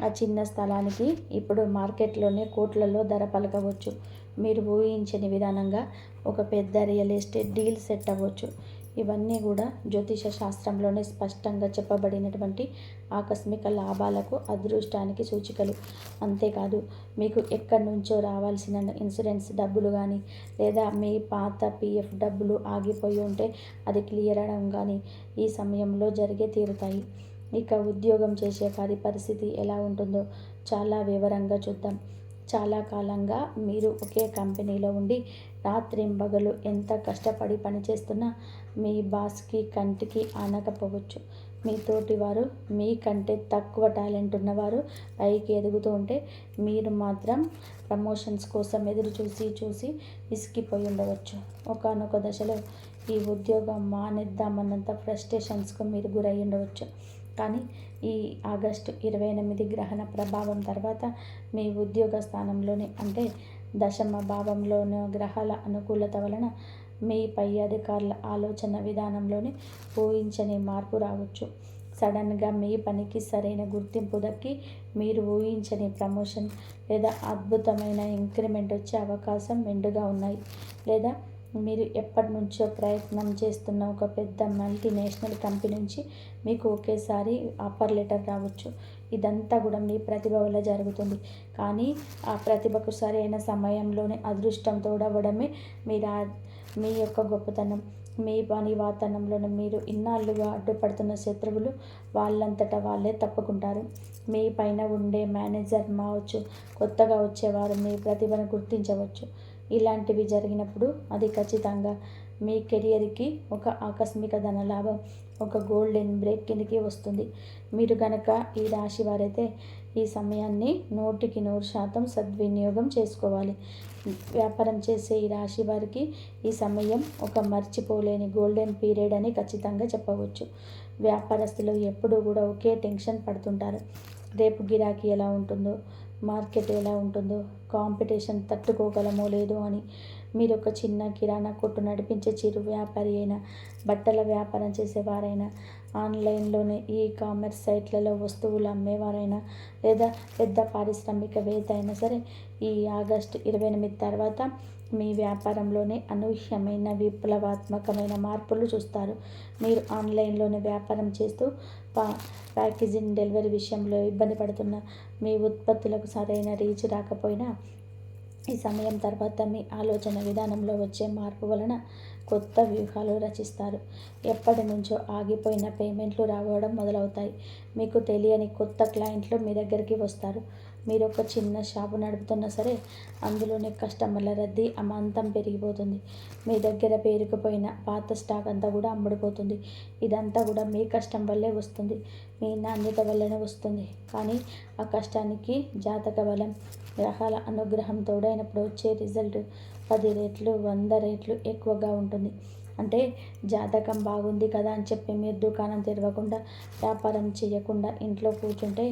ఆ చిన్న స్థలానికి ఇప్పుడు మార్కెట్లోనే కోట్లలో ధర పలకవచ్చు. మీరు ఊహించని విధానంగా ఒక పెద్ద రియల్ ఎస్టేట్ డీల్ సెట్ అవ్వచ్చు. ఇవన్నీ కూడా జ్యోతిష శాస్త్రంలోనే స్పష్టంగా చెప్పబడినటువంటి ఆకస్మిక లాభాలకు, అదృష్టానికి సూచికలు. అంతేకాదు, మీకు ఎక్కడి నుంచో రావాల్సిన ఇన్సూరెన్స్ డబ్బులు కానీ, లేదా మీ పాత PF డబ్బులు ఆగిపోయి ఉంటే అది క్లియర్ అవడం కానీ ఈ సమయంలో జరిగే తీరుతాయి. ఇక ఉద్యోగం చేసే వారి పరిస్థితి ఎలా ఉంటుందో చాలా వివరంగా చూద్దాం. చాలా కాలంగా మీరు ఒకే కంపెనీలో ఉండి రాత్రింబగలు ఎంత కష్టపడి పనిచేస్తున్నా మీ బాస్కి కంటికి ఆనకపోవచ్చు. మీ తోటివారు మీకంటే తక్కువ టాలెంట్ ఉన్నవారు పైకి ఎదుగుతూ ఉంటే మీరు మాత్రం ప్రమోషన్స్ కోసం ఎదురు చూసి విసిగిపోయి ఉండవచ్చు. ఒకానొక దశలో ఈ ఉద్యోగం మానేద్దామన్నంత ఫ్రస్ట్రేషన్స్కు మీరు గురై ఉండవచ్చు. కానీ ఈ ఆగస్టు 28 గ్రహణ ప్రభావం తర్వాత మీ ఉద్యోగ స్థానంలోనే, అంటే దశమ భావంలోని గ్రహాల అనుకూలత వలన మీ పై అధికారుల ఆలోచన విధానంలోనే ఊహించని మార్పు రావచ్చు. సడన్గా మీ పనికి సరైన గుర్తింపు దక్కి మీరు ఊహించని ప్రమోషన్ లేదా అద్భుతమైన ఇంక్రిమెంట్ వచ్చే అవకాశం మెండుగా ఉన్నాయి. లేదా మీరు ఎప్పటి నుంచో ప్రయత్నం చేస్తున్న ఒక పెద్ద మల్టీనేషనల్ కంపెనీ నుంచి మీకు ఒకేసారి ఆఫర్ లెటర్ రావచ్చు. ఇదంతా కూడా మీ ప్రతిభ వల్ల జరుగుతుంది. కానీ ఆ ప్రతిభకు సరైన సమయంలోనే అదృష్టం తోడవడమే మీ యొక్క గొప్పతనం. మీ పని వాతావరణంలోనే మీరు ఇన్నాళ్ళుగా అడ్డుపడుతున్న శత్రువులు వాళ్ళంతటా వాళ్ళే తప్పుకుంటారు. మీ పైన ఉండే మేనేజర్ మావచ్చు, కొత్తగా వచ్చేవారు మీ ప్రతిభను గుర్తించవచ్చు. ఇలాంటివి జరిగినప్పుడు అది ఖచ్చితంగా మీ కెరియర్కి ఒక ఆకస్మిక ధనలాభం, ఒక గోల్డెన్ బ్రేక్ కిందకి వస్తుంది. మీరు కనుక ఈ రాశి వారైతే ఈ సమయాన్ని 100% సద్వినియోగం చేసుకోవాలి. వ్యాపారం చేసే ఈ రాశి వారికి ఈ సమయం ఒక మర్చిపోలేని గోల్డెన్ పీరియడ్ అని ఖచ్చితంగా చెప్పవచ్చు. వ్యాపారస్తులు ఎప్పుడూ కూడా ఒకే టెన్షన్ పడుతుంటారు. రేపు గిరాకీ ఎలా ఉంటుందో, మార్కెట్ ఎలా ఉంటుందో, కాంపిటీషన్ తట్టుకోగలమో లేదో అని. మీరు ఒక చిన్న కిరాణా కొట్టు నడిపించే చిరు వ్యాపారి అయినా, బట్టల వ్యాపారం చేసేవారైనా, ఆన్లైన్లోనే ఈ కామర్స్ సైట్లలో వస్తువులు అమ్మేవారైనా, లేదా పెద్ద పారిశ్రామికవేత్త అయినా సరే, ఈ ఆగస్టు 28 తర్వాత మీ వ్యాపారంలోనే అనూహ్యమైన విప్లవాత్మకమైన మార్పులు చూస్తారు. మీరు ఆన్లైన్లోనే వ్యాపారం చేస్తూ ప్యాకేజింగ్, డెలివరీ విషయంలో ఇబ్బంది పడుతున్న, మీ ఉత్పత్తులకు సరైన రీచ్ రాకపోయినా, ఈ సమయం తర్వాత మీ ఆలోచన విధానంలో వచ్చే మార్పు వలన కొత్త వ్యూహాలు రచిస్తారు. ఎప్పటి నుంచో ఆగిపోయిన పేమెంట్లు రావడం మొదలవుతాయి. మీకు తెలియని కొత్త క్లయింట్లు మీ దగ్గరికి వస్తారు. మీరు ఒక చిన్న షాపు నడుపుతున్నా సరే, అందులోనే కస్టమర్ల రద్దీ అమాంతం పెరిగిపోతుంది. మీ దగ్గర పేరుకుపోయిన పాత స్టాక్ అంతా కూడా అమ్ముడుపోతుంది. ఇదంతా కూడా మీ కష్టం వల్లే వస్తుంది, మీ నాణ్యత వల్లనే వస్తుంది. కానీ ఆ కష్టానికి జాతక బలం, గ్రహాల అనుగ్రహం తోడైనప్పుడు వచ్చే రిజల్ట్ 10 రెట్లు 100 రెట్లు ఎక్కువగా ఉంటుంది. అంటే జాతకం బాగుంది కదా అని చెప్పి మీరు దుకాణం తెరవకుండా, వ్యాపారం చేయకుండా ఇంట్లో కూర్చుంటే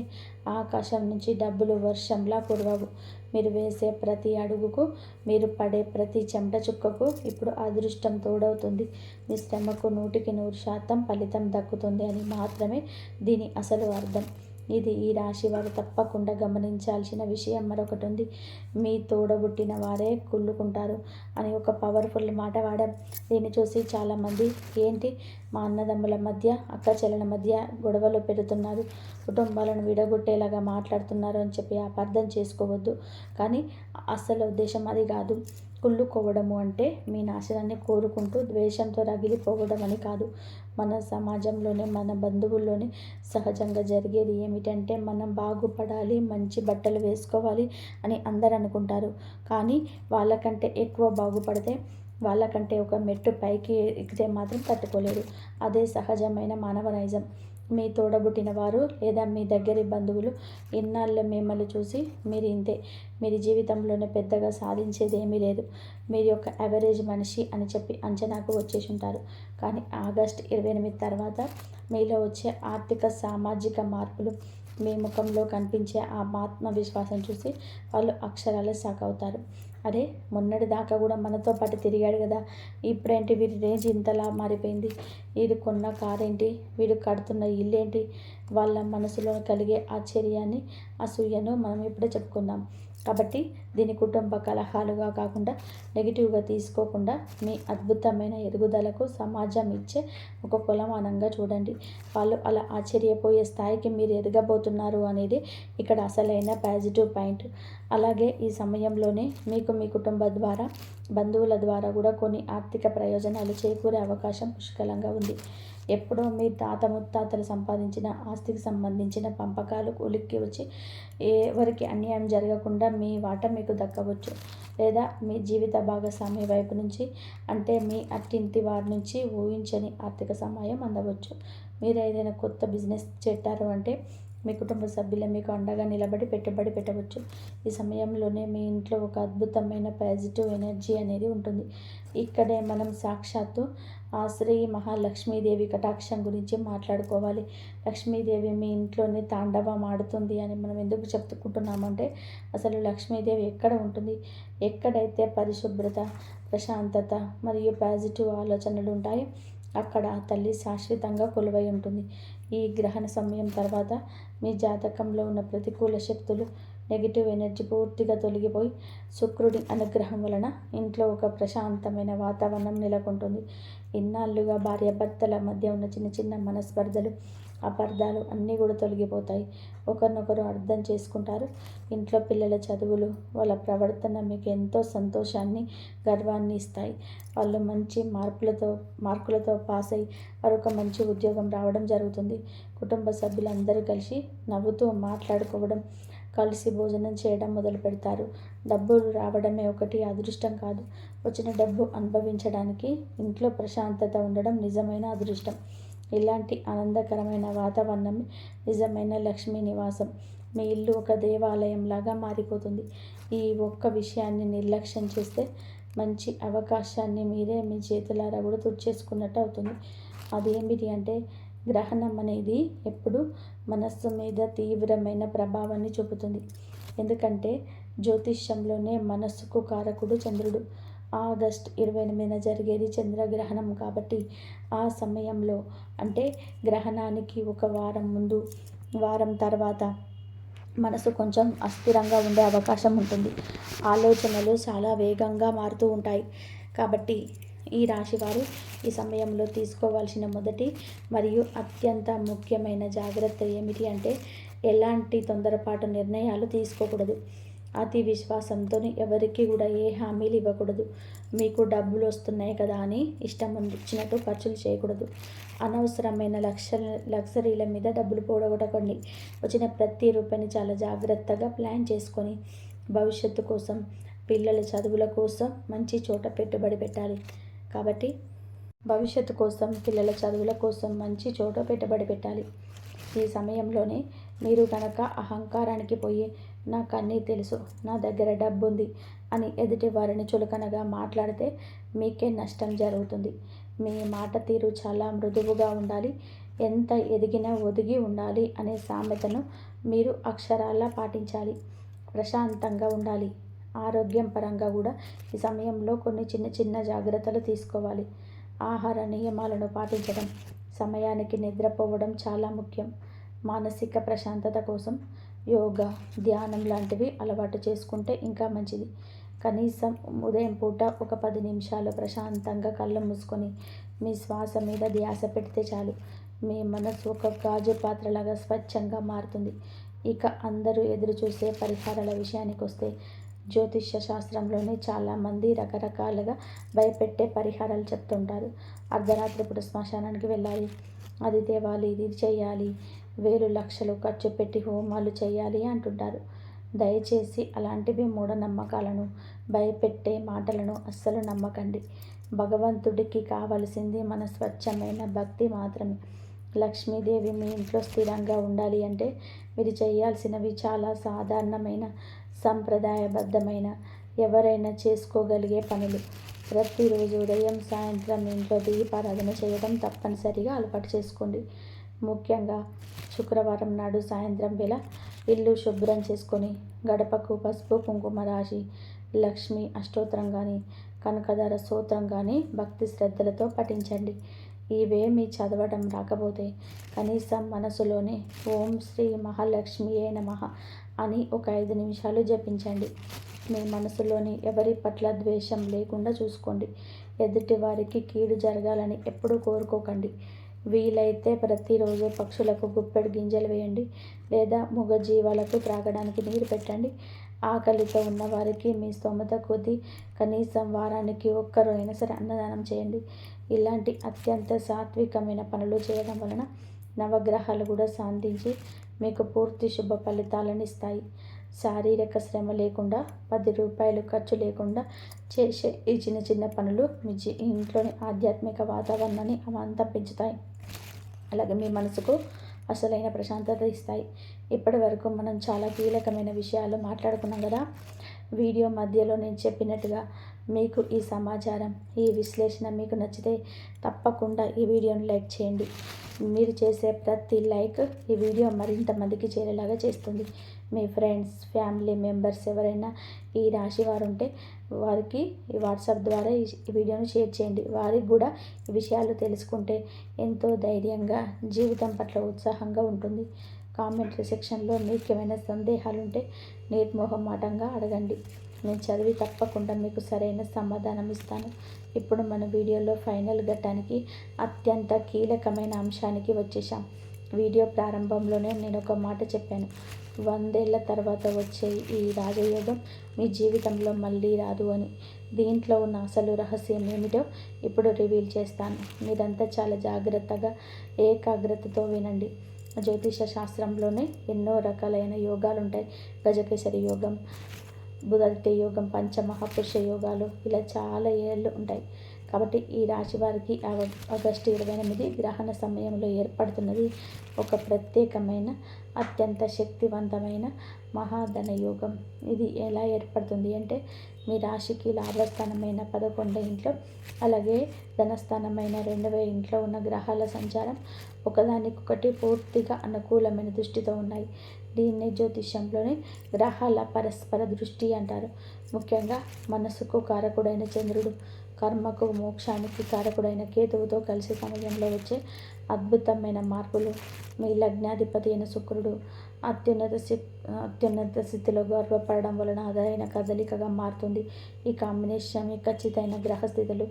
ఆకాశం నుంచి డబ్బులు వర్షంలా కురవవు. మీరు వేసే ప్రతి అడుగుకు, మీరు పడే ప్రతి చెమట చుక్కకు ఇప్పుడు అదృష్టం తోడవుతుంది. మీ శ్రమకు 100% ఫలితం దక్కుతుంది అని మాత్రమే దీని అసలు అర్థం. ఇది ఈ రాశి వారు తప్పకుండా గమనించాల్సిన విషయం మరొకటి ఉంది. మీ తోడబుట్టిన వారే కుళ్ళుకుంటారు అని ఒక పవర్ఫుల్ మాట వాడాం. దీన్ని చూసి చాలామంది ఏంటి మా అన్నదమ్ముల మధ్య, అక్క చెల్లెల మధ్య గొడవలు పెడుతున్నారు, కుటుంబాలను విడగొట్టేలాగా మాట్లాడుతున్నారు అని చెప్పి అపార్థం చేసుకోవద్దు. కానీ అసలు ఉద్దేశం అది కాదు. కుళ్ళుకోవడము అంటే మీ నాశనాన్ని కోరుకుంటూ ద్వేషంతో రగిలిపోవడం అని కాదు. మన సమాజంలోనే, మన బంధువుల్లోనే సహజంగా జరిగేది ఏమిటంటే, మనం బాగుపడాలి, మంచి బట్టలు వేసుకోవాలి అని అందరూ అనుకుంటారు. కానీ వాళ్ళకంటే ఎక్కువ బాగుపడితే, వాళ్ళకంటే ఒక మెట్టు పైకి ఎక్కితే మాత్రం తట్టుకోలేరు. అదే సహజమైన మానవ నైజం. మీ తోడబుట్టిన వారు లేదా మీ దగ్గరి బంధువులు ఇన్నాళ్ళు మిమ్మల్ని చూసి మీరు ఇంతే, మీరు జీవితంలోనే పెద్దగా సాధించేది ఏమీ లేదు, మీరు ఒక యావరేజ్ మనిషి అని చెప్పి అంచనాకు వచ్చేసి ఉంటారు. కానీ ఆగస్టు 28 తర్వాత మీలో వచ్చే ఆర్థిక, సామాజిక మార్పులు, మీ ముఖంలో కనిపించే ఆ ఆత్మవిశ్వాసం చూసి వాళ్ళు అక్షరాలే షాక్ అవుతారు. అరే, మొన్నటి దాకా కూడా మనతో పాటు తిరిగాడు కదా, ఇప్పుడేంటి వీడి రేంజ్ ఇంతలా మారిపోయింది, వీడు కొన్న కారేంటి, వీడు కడుతున్న ఇల్లేంటి, వాళ్ళ మనసులో కలిగే ఆశ్చర్యాన్ని, అసూయను మనం ఇప్పుడే చెప్పుకుందాం. కాబట్టి దీని కుటుంబ కలహాలుగా కాకుండా, నెగిటివ్గా తీసుకోకుండా, మీ అద్భుతమైన ఎదుగుదలకు సమాజం ఇచ్చే ఒక కొలమానంగా చూడండి. వాళ్ళు అలా ఆశ్చర్యపోయే స్థాయికి మీరు ఎదగబోతున్నారు అనేది ఇక్కడ అసలైన పాజిటివ్ పాయింట్. అలాగే ఈ సమయంలోనే మీకు మీ కుటుంబ ద్వారా, బంధువుల ద్వారా కూడా కొన్ని ఆర్థిక ప్రయోజనాలు చేకూరే అవకాశం పుష్కలంగా ఉంది. ఎప్పుడో మీ తాత ముత్తాతలు సంపాదించిన ఆస్తికి సంబంధించిన పంపకాలు ఉలిక్కి వచ్చి ఎవరికి అన్యాయం జరగకుండా మీ వాటా మీకు దక్కవచ్చు. లేదా మీ జీవిత భాగస్వామి వైపు నుంచి, అంటే మీ అత్తింటి వారి నుంచి ఊహించని ఆర్థిక సహాయం అందవచ్చు. మీరు ఏదైనా కొత్త బిజినెస్ పెట్టారు అంటే మీ కుటుంబ సభ్యులే మీకు అండగా నిలబడి పెట్టుబడి పెట్టవచ్చు. ఈ సమయంలోనే మీ ఇంట్లో ఒక అద్భుతమైన పాజిటివ్ ఎనర్జీ అనేది ఉంటుంది. ఇక్కడే మనం సాక్షాత్తు ఆ శ్రీ మహాలక్ష్మీదేవి కటాక్షం గురించి మాట్లాడుకోవాలి. లక్ష్మీదేవి మీ ఇంట్లోనే తాండవం ఆడుతుంది అని మనం ఎందుకు చెప్పుకుంటున్నామంటే, అసలు లక్ష్మీదేవి ఎక్కడ ఉంటుంది? ఎక్కడైతే పరిశుభ్రత, ప్రశాంతత మరియు పాజిటివ్ ఆలోచనలు ఉంటాయో అక్కడ ఆ తల్లి శాశ్వతంగా కొలువై ఉంటుంది. ఈ గ్రహణ సమయం తర్వాత మీ జాతకంలో ఉన్న ప్రతికూల శక్తులు, నెగిటివ్ ఎనర్జీ పూర్తిగా తొలగిపోయి శుక్రుడి అనుగ్రహం వలన ఇంట్లో ఒక ప్రశాంతమైన వాతావరణం నెలకొంటుంది. ఇన్నాళ్ళుగా భార్యాభర్తల మధ్య ఉన్న చిన్న చిన్న మనస్పర్ధలు, అపార్థాలు అన్నీ కూడా తొలగిపోతాయి. ఒకరినొకరు అర్థం చేసుకుంటారు. ఇంట్లో పిల్లల చదువులు, వాళ్ళ ప్రవర్తన మీకు ఎంతో సంతోషాన్ని, గర్వాన్ని ఇస్తాయి. వాళ్ళు మంచి మార్కులతో పాస్ అయ్యి మరొక మంచి ఉద్యోగం రావడం జరుగుతుంది. కుటుంబ సభ్యులందరూ కలిసి నవ్వుతూ మాట్లాడుకోవడం, కలిసి భోజనం చేయడం మొదలు పెడతారు. డబ్బులు రావడమే ఒకటి అదృష్టం కాదు, వచ్చిన డబ్బు అనుభవించడానికి ఇంట్లో ప్రశాంతత ఉండడం నిజమైన అదృష్టం. ఇలాంటి ఆనందకరమైన వాతావరణం నిజమైన లక్ష్మీ నివాసం. మీ ఇల్లు ఒక దేవాలయంలాగా మారిపోతుంది. ఈ ఒక్క విషయాన్ని నిర్లక్ష్యం చేస్తే మంచి అవకాశాన్ని మీరే మీ చేతులారా కూడా తుడిచేసుకున్నట్టు అవుతుంది. అదేమిటి అంటే, గ్రహణం అనేది ఎప్పుడు మనస్సు మీద తీవ్రమైన ప్రభావాన్ని చూపుతుంది. ఎందుకంటే జ్యోతిష్యంలోనే మనస్సుకు కారకుడు చంద్రుడు. ఆగస్ట్ 28న జరిగేది చంద్రగ్రహణం కాబట్టి ఆ సమయంలో అంటే గ్రహణానికి ఒక వారం ముందు, వారం తర్వాత మనసు కొంచెం అస్థిరంగా ఉండే అవకాశం ఉంటుంది. ఆలోచనలు చాలా వేగంగా మారుతూ ఉంటాయి. కాబట్టి ఈ రాశివారు ఈ సమయంలో తీసుకోవాల్సిన మొదటి మరియు అత్యంత ముఖ్యమైన జాగ్రత్త ఏమిటి అంటే ఎలాంటి తొందరపాటు నిర్ణయాలు తీసుకోకూడదు. అతి విశ్వాసంతో ఎవరికి కూడా ఏ హామీలు ఇవ్వకూడదు. మీకు డబ్బులు వస్తున్నాయి కదా అని ఇష్టం వచ్చినట్టు ఖర్చులు చేయకూడదు. అనవసరమైన లగ్జరీల మీద డబ్బులు పోగొట్టకండి. వచ్చిన ప్రతి రూపాయిని చాలా జాగ్రత్తగా ప్లాన్ చేసుకొని భవిష్యత్తు కోసం, పిల్లల చదువుల కోసం మంచి చోట పెట్టుబడి పెట్టాలి. కాబట్టి భవిష్యత్తు కోసం, పిల్లల చదువుల కోసం మంచి చోట పెట్టుబడి పెట్టాలి. ఈ సమయంలోనే మీరు కనుక అహంకారానికి పోయి నాకు అన్నీ తెలుసు, నా దగ్గర డబ్బు ఉంది అని ఎదుటి వారిని చులకనగా మాట్లాడితే మీకే నష్టం జరుగుతుంది. మీ మాట తీరు చాలా మృదువుగా ఉండాలి. ఎంత ఎదిగినా ఒదిగి ఉండాలి అనే సామెతను మీరు అక్షరాలా పాటించాలి. ప్రశాంతంగా ఉండాలి. ఆరోగ్యం పరంగా కూడా ఈ సమయంలో కొన్ని చిన్న చిన్న జాగ్రత్తలు తీసుకోవాలి. ఆహార నియమాలను పాటించడం, సమయానికి నిద్రపోవడం చాలా ముఖ్యం. మానసిక ప్రశాంతత కోసం యోగా, ధ్యానం లాంటివి అలవాటు చేసుకుంటే ఇంకా మంచిది. కనీసం ఉదయం పూట ఒక 10 నిమిషాలు ప్రశాంతంగా కళ్ళు మూసుకొని మీ శ్వాస మీద ధ్యాస పెడితే చాలు. మీ మనసు ఒక గాజు పాత్రలాగా స్వచ్ఛంగా మారుతుంది. ఇక అందరూ ఎదురు చూసే పరిహారాల విషయానికి వస్తే జ్యోతిష్య శాస్త్రంలోనే చాలామంది రకరకాలుగా భయపెట్టే పరిహారాలు చెప్తుంటారు. అర్ధరాత్రి పూట శ్మశానానికి వెళ్ళాలి, అది తేవాలి, ఇది చేయాలి, వేలు లక్షలు ఖర్చు పెట్టి హోమాలు చేయాలి అంటుంటారు. దయచేసి అలాంటివి మూఢనమ్మకాలను, భయపెట్టే మాటలను అస్సలు నమ్మకండి. భగవంతుడికి కావలసింది మన స్వచ్ఛమైన భక్తి మాత్రమే. లక్ష్మీదేవి మీ ఇంట్లో స్థిరంగా ఉండాలి అంటే మీరు చేయాల్సినవి చాలా సాధారణమైన, సంప్రదాయబద్ధమైన, ఎవరైనా చేసుకోగలిగే పనులు. ప్రతిరోజు ఉదయం, సాయంత్రం ఇంట్లో దీపారాధన చేయడం తప్పనిసరిగా అలవాటు చేసుకోండి. ముఖ్యంగా శుక్రవారం నాడు సాయంత్రం వేళ ఇల్లు శుభ్రం చేసుకొని గడపకు పసుపు కుంకుమ రాసి లక్ష్మీ అష్టోత్తరం కానీ, కనకదార స్తోత్రం కానీ భక్తి శ్రద్ధలతో పఠించండి. ఇవేమీ చదవడం రాకపోతే కనీసం మనసులోనే ఓం శ్రీ మహాలక్ష్మియే నమః అని ఒక 5 నిమిషాలు జపించండి. మీ మనసులోని ఎవరి పట్ల ద్వేషం లేకుండా చూసుకోండి. ఎదుటి వారికి కీడు జరగాలని ఎప్పుడూ కోరుకోకండి. వీలైతే ప్రతిరోజు పక్షులకు గుప్పెడు గింజలు వేయండి, లేదా మూగజీవాలకు త్రాగడానికి నీరు పెట్టండి. ఆకలితో ఉన్నవారికి మీ స్తోమత కొద్దీ కనీసం వారానికి ఒక్కరు అయినా సరే అన్నదానం చేయండి. ఇలాంటి అత్యంత సాత్వికమైన పనులు చేయడం వలన నవగ్రహాలు కూడా శాంతించి మీకు పూర్తి శుభ ఫలితాలను ఇస్తాయి. శారీరక శ్రమ లేకుండా, 10 రూపాయలు ఖర్చు లేకుండా చేసే ఈ చిన్న చిన్న పనులు మీ ఇంట్లోని ఆధ్యాత్మిక వాతావరణాన్ని అమాంతం పెంచుతాయి. అలాగే మీ మనసుకు అసలైన ప్రశాంతత ఇస్తాయి. ఇప్పటి వరకు మనం చాలా కీలకమైన విషయాలు మాట్లాడుకున్నాం కదా. వీడియో మధ్యలో నేను చెప్పినట్టుగా మీకు ఈ సమాచారం, ఈ విశ్లేషణ మీకు నచ్చితే తప్పకుండా ఈ వీడియోని లైక్ చేయండి. మీరు చేసే ప్రతి లైక్ ఈ వీడియో మరింత మందికి చేరేలాగా చేస్తుంది. మీ ఫ్రెండ్స్, ఫ్యామిలీ మెంబర్స్ ఎవరైనా ఈ రాశి వారు ఉంటే వారికి ఈ వాట్సాప్ ద్వారా ఈ వీడియోను షేర్ చేయండి. వారికి కూడా ఈ విషయాలు తెలుసుకుంటే ఎంతో ధైర్యంగా, జీవితం పట్ల ఉత్సాహంగా ఉంటుంది. కామెంట్ సెక్షన్లో మీకు ఏమైనా సందేహాలు ఉంటే నిర్మోహమాటంగా అడగండి. నేను చదివి తప్పకుండా మీకు సరైన సమాధానం ఇస్తాను. ఇప్పుడు మన వీడియోలో ఫైనల్ ఘట్టానికి, అత్యంత కీలకమైన అంశానికి వచ్చేసాం. వీడియో ప్రారంభంలోనే నేను ఒక మాట చెప్పాను. 100 ఏళ్ల తర్వాత వచ్చే ఈ రాజయోగం మీ జీవితంలో మళ్ళీ రాదు అని. దీంట్లో ఉన్న అసలు రహస్యం ఏమిటో ఇప్పుడు రివీల్ చేస్తాను. మీరంతా చాలా జాగ్రత్తగా, ఏకాగ్రతతో వినండి. జ్యోతిష శాస్త్రంలోనే ఎన్నో రకాలైన యోగాలు ఉంటాయి. గజకేసరి యోగం, బుధత్య యోగం, పంచమహాపురుష యోగాలు, ఇలా చాలా ఏళ్ళు ఉంటాయి. కాబట్టి ఈ రాశి వారికి ఆగస్టు 28 గ్రహణ సమయంలో ఏర్పడుతున్నది ఒక ప్రత్యేకమైన అత్యంత శక్తివంతమైన మహాధన యోగం. ఇది ఎలా ఏర్పడుతుంది అంటే మీ రాశికి లాభస్థానమైన 11వ ఇంట్లో, అలాగే ధనస్థానమైన 2వ ఇంట్లో ఉన్న గ్రహాల సంచారం ఒకదానికొకటి పూర్తిగా అనుకూలమైన దృష్టితో ఉన్నాయి. దీన్ని జ్యోతిష్యంలోని గ్రహాల పరస్పర దృష్టి అంటారు. ముఖ్యంగా మనసుకు కారకుడైన చంద్రుడు, కర్మకు మోక్షానికి కారకుడైన కేతువుతో కలిసి సమయంలో వచ్చే అద్భుతమైన మార్పులు, మీ లగ్నాధిపతి అయిన శుక్రుడు అత్యున్నత స్థితిలో గర్వపడడం వలన అదైన కదలికగా మారుతుంది. ఈ కాంబినేషన్ ఖచ్చితమైన గ్రహస్థితులు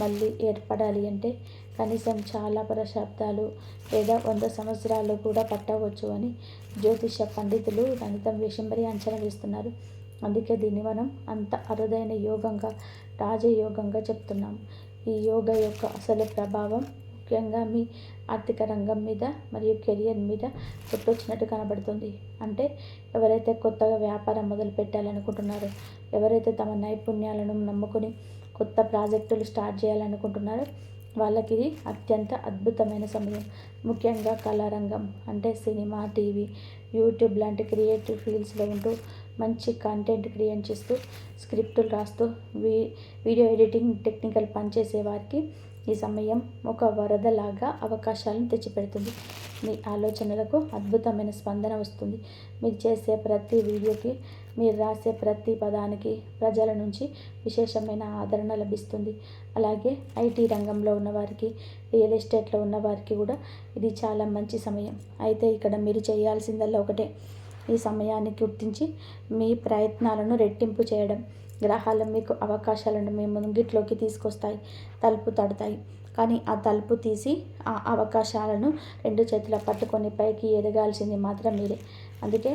మళ్ళీ ఏర్పడాలి అంటే కనీసం చాలా దశాబ్దాలు లేదా 100 సంవత్సరాలు కూడా పట్టవచ్చు అని జ్యోతిష పండితులు గణితం విషంబరి అంచనా వేస్తున్నారు. అందుకే దీన్ని మనం అంత అరుదైన యోగంగా, రాజయోగంగా చెప్తున్నాం. ఈ యోగ యొక్క అసలు ప్రభావం ముఖ్యంగా మీ ఆర్థిక రంగం మీద మరియు కెరియర్ మీద కొట్టొచ్చినట్టు కనబడుతుంది. అంటే ఎవరైతే కొత్తగా వ్యాపారం మొదలు పెట్టాలనుకుంటున్నారో, ఎవరైతే తమ నైపుణ్యాలను నమ్ముకొని కొత్త ప్రాజెక్టులు స్టార్ట్ చేయాలనుకుంటున్నారో వాళ్ళకి ఇది అత్యంత అద్భుతమైన సమయం. ముఖ్యంగా కళారంగం అంటే సినిమా, టీవీ, యూట్యూబ్ లాంటి క్రియేటివ్ ఫీల్డ్స్లో ఉంటూ మంచి కంటెంట్ క్రియేట్ చేస్తూ, స్క్రిప్టులు రాస్తూ, వీడియో ఎడిటింగ్, టెక్నికల్ పనిచేసే వారికి ఈ సమయం ఒక వరదలాగా అవకాశాలను తెచ్చిపెడుతుంది. మీ ఆలోచనలకు అద్భుతమైన స్పందన వస్తుంది. మీరు చేసే ప్రతి వీడియోకి, మీరు రాసే ప్రతి పదానికి ప్రజల నుంచి విశేషమైన ఆదరణ లభిస్తుంది. అలాగే ఐటీ రంగంలో ఉన్నవారికి, రియల్ ఎస్టేట్లో ఉన్నవారికి కూడా ఇది చాలా మంచి సమయం. అయితే ఇక్కడ మీరు చేయాల్సిందల్లా ఒకటే, ఈ సమయాన్ని గుర్తించి మీ ప్రయత్నాలను రెట్టింపు చేయడం. గ్రహాలు మీకు అవకాశాలను మీ ముంగిట్లోకి తీసుకొస్తాయి, తలుపు తడతాయి. కానీ ఆ తలుపు తీసి ఆ అవకాశాలను 2 చేతుల పట్టుకొని పైకి ఎదగాల్సింది మాత్రం మీరే. అందుకే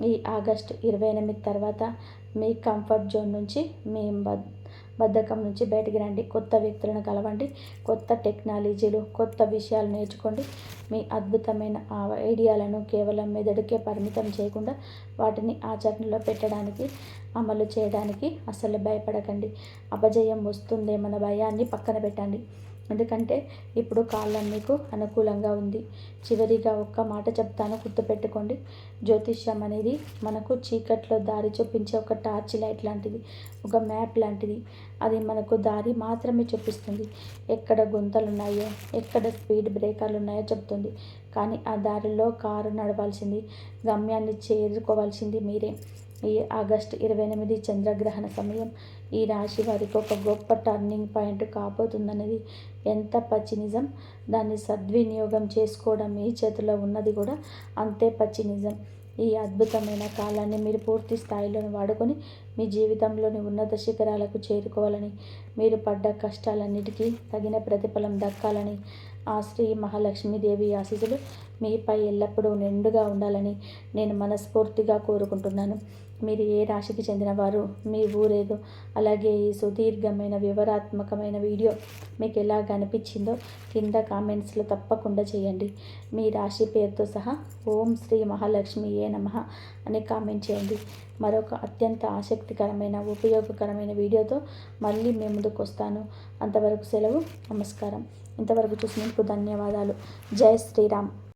ఈ ఆగస్టు 28 తర్వాత మీ కంఫర్ట్ జోన్ నుంచి, మీ బద్ధకం నుంచి బయటికి రండి. కొత్త వ్యక్తులను కలవండి, కొత్త టెక్నాలజీలు, కొత్త విషయాలు నేర్చుకోండి. మీ అద్భుతమైన ఐడియాలను కేవలం మెదడుకే పరిమితం చేయకుండా వాటిని ఆచరణలో పెట్టడానికి, అమలు చేయడానికి అసలు భయపడకండి. అపజయం వస్తుందేమన్న భయాన్ని పక్కన పెట్టండి. ఎందుకంటే ఇప్పుడు కాలం మీకు అనుకూలంగా ఉంది. చివరిగా ఒక్క మాట చెప్తాను, గుర్తుపెట్టుకోండి. జ్యోతిష్యం అనేది మనకు చీకట్లో దారి చూపించే ఒక టార్చ్ లైట్ లాంటిది, ఒక మ్యాప్ లాంటిది. అది మనకు దారి మాత్రమే చూపిస్తుంది. ఎక్కడ గుంతలు ఉన్నాయో, ఎక్కడ స్పీడ్ బ్రేకర్లు ఉన్నాయో చెప్తుంది. కానీ ఆ దారిలో కారు నడవాల్సింది, గమ్యాన్ని చేరుకోవాల్సింది మీరే. ఈ ఆగస్టు 28 చంద్రగ్రహణ సమయం ఈ రాశి వారికి ఒక గొప్ప టర్నింగ్ పాయింట్ కాబోతుందనేది ఎంత పచ్చి నిజం. దాన్ని సద్వినియోగం చేసుకోవడం మీ చేతిలో ఉన్నది కూడా అంతే పచ్చి నిజం. ఈ అద్భుతమైన కాలాన్ని మీరు పూర్తి స్థాయిలో వాడుకొని మీ జీవితంలోని ఉన్నత శిఖరాలకు చేరుకోవాలని, మీరు పడ్డ కష్టాలన్నిటికీ తగిన ప్రతిఫలం దక్కాలని, ఆ శ్రీ మహాలక్ష్మీదేవి ఆశీస్సులు మీపై ఎల్లప్పుడూ నిండుగా ఉండాలని నేను మనస్ఫూర్తిగా కోరుకుంటున్నాను. మీరు ఏ రాశికి చెందినవారు, మీ ఊరేదో, అలాగే ఈ సుదీర్ఘమైన వివరాత్మకమైన వీడియో మీకు ఎలా అనిపించిందో కింద కామెంట్స్లో తప్పకుండా చేయండి. మీ రాశి పేరుతో సహా ఓం శ్రీ మహాలక్ష్మియే నమః అని కామెంట్ చేయండి. మరొక అత్యంత ఆసక్తికరమైన, ఉపయోగకరమైన వీడియోతో మళ్ళీ మీ ముందుకు వస్తాను. అంతవరకు సెలవు. నమస్కారం. ఇంతవరకు చూసినందుకు ధన్యవాదాలు. జై శ్రీరామ్.